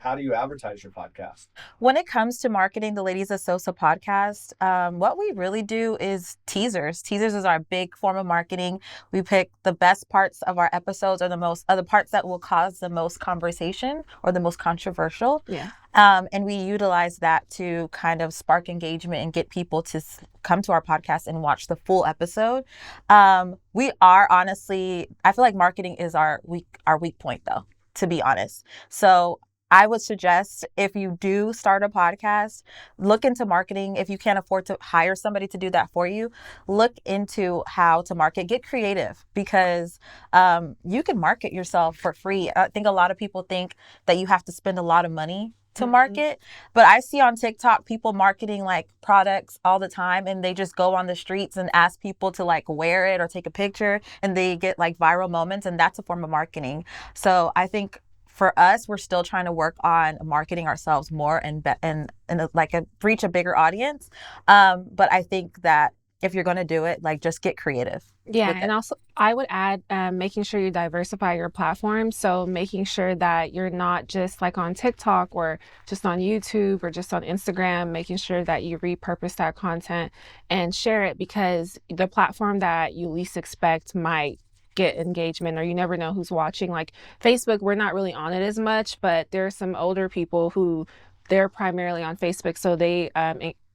How do you advertise your podcast? When it comes to marketing the Ladies of Sosa podcast, what we really do is teasers. Teasers is our big form of marketing. We pick the best parts of our episodes or the parts that will cause the most conversation or the most controversial. Yeah. And we utilize that to kind of spark engagement and get people to come to our podcast and watch the full episode. We are honestly, I feel like marketing is our weak point though, to be honest. So I would suggest if you do start a podcast, look into marketing. If you can't afford to hire somebody to do that for you, look into how to market. Get creative because you can market yourself for free. I think a lot of people think that you have to spend a lot of money to market, but I see on TikTok people marketing like products all the time, and they just go on the streets and ask people to like wear it or take a picture, and they get like viral moments, and that's a form of marketing. So I think for us, we're still trying to work on marketing ourselves more and like reach a bigger audience. But I think that if you're going to do it, like just get creative. Yeah, and also I would add making sure you diversify your platform. So making sure that you're not just like on TikTok or just on YouTube or just on Instagram, making sure that you repurpose that content and share it, because the platform that you least expect might get engagement, or you never know who's watching. Like Facebook, we're not really on it as much, but there are some older people who they're primarily on Facebook, so they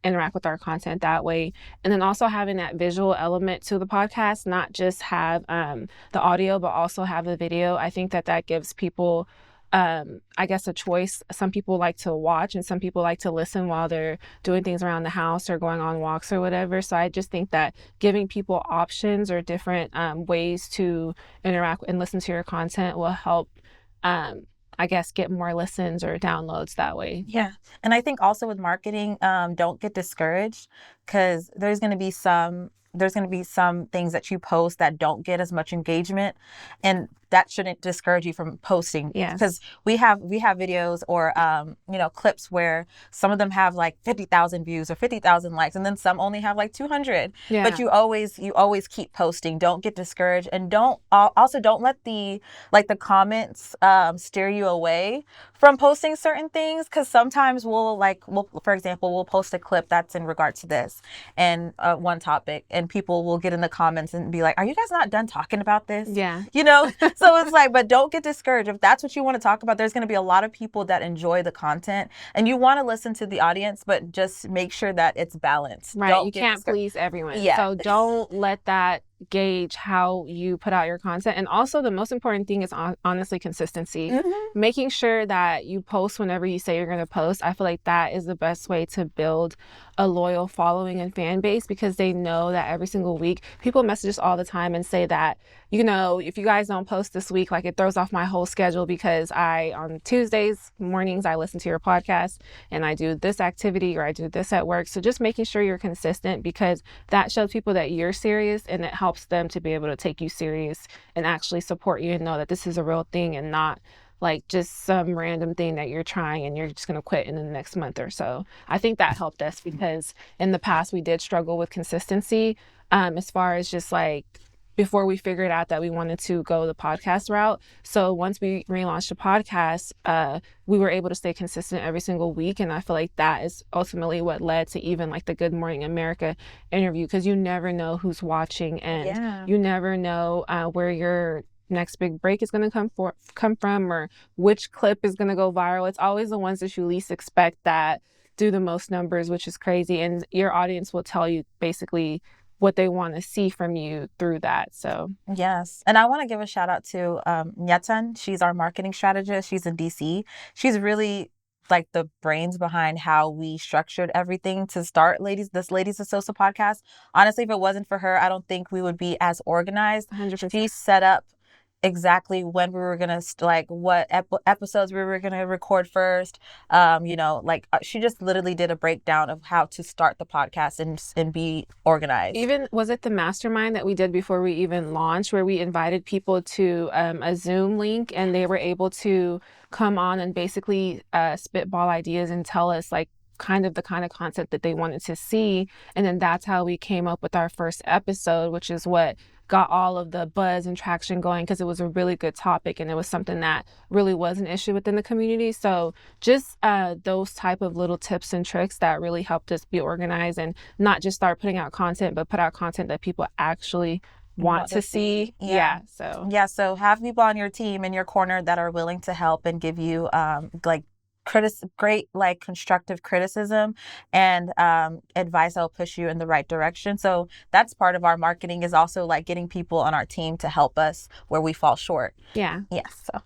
interact with our content that way. And then also having that visual element to the podcast, not just have the audio, but also have the video. I think that that gives people, I guess, a choice. Some people like to watch and some people like to listen while they're doing things around the house or going on walks or whatever. So I just think that giving people options or different ways to interact and listen to your content will help, I guess, get more listens or downloads that way. Yeah. And I think also with marketing, don't get discouraged because there's going to be some things that you post that don't get as much engagement, and that shouldn't discourage you from posting. Yes. Because we have videos or clips where some of them have like 50,000 views or 50,000 likes, and then some only have like 200. Yeah. But you always keep posting. Don't get discouraged, and don't let the comments steer you away from posting certain things, because sometimes we'll for example, we'll post a clip that's in regard to this and one topic, and people will get in the comments and be like, are you guys not done talking about this? Yeah. So it's like, but don't get discouraged. If that's what you want to talk about, there's going to be a lot of people that enjoy the content, and you want to listen to the audience, but just make sure that it's balanced. Right. You can't please everyone. Yeah. So don't let that gauge how you put out your content. And also the most important thing is honestly consistency. Making sure that you post whenever you say you're going to post. I feel like that is the best way to build a loyal following and fan base, because they know that every single week people message us all the time and say that, if you guys don't post this week, like it throws off my whole schedule, because on Tuesdays mornings I listen to your podcast and I do this activity or I do this at work. So just making sure you're consistent, because that shows people that you're serious, and it helps them to be able to take you serious and actually support you and know that this is a real thing and not like just some random thing that you're trying and you're just going to quit in the next month or so. I think that helped us, because in the past we did struggle with consistency, as far as just like before we figured out that we wanted to go the podcast route. So once we relaunched the podcast, we were able to stay consistent every single week. And I feel like that is ultimately what led to even like the Good Morning America interview, because you never know who's watching, and you never know where your next big break is going to come from, or which clip is going to go viral. It's always the ones that you least expect that do the most numbers, which is crazy. And your audience will tell you basically what they want to see from you through that. So yes. And I want to give a shout out to Nyetan. She's our marketing strategist. She's in DC. She's really like the brains behind how we structured everything to start Ladies of Sosa podcast. Honestly, if it wasn't for her, I don't think we would be as organized. 100%. She set up exactly when we were gonna what episodes we were gonna record first. She just literally did a breakdown of how to start the podcast and be organized. Even was it the mastermind that we did before we even launched, where we invited people to a Zoom link, and they were able to come on and basically spitball ideas and tell us like the kind of content that they wanted to see. And then that's how we came up with our first episode, which is what got all of the buzz and traction going because it was a really good topic and it was something that really was an issue within the community. So just those type of little tips and tricks that really helped us be organized and not just start putting out content, but put out content that people actually want to see. So have people on your team in your corner that are willing to help and give you great like constructive criticism and advice that will push you in the right direction. So that's part of our marketing, is also like getting people on our team to help us where we fall short. Yeah. Yes. So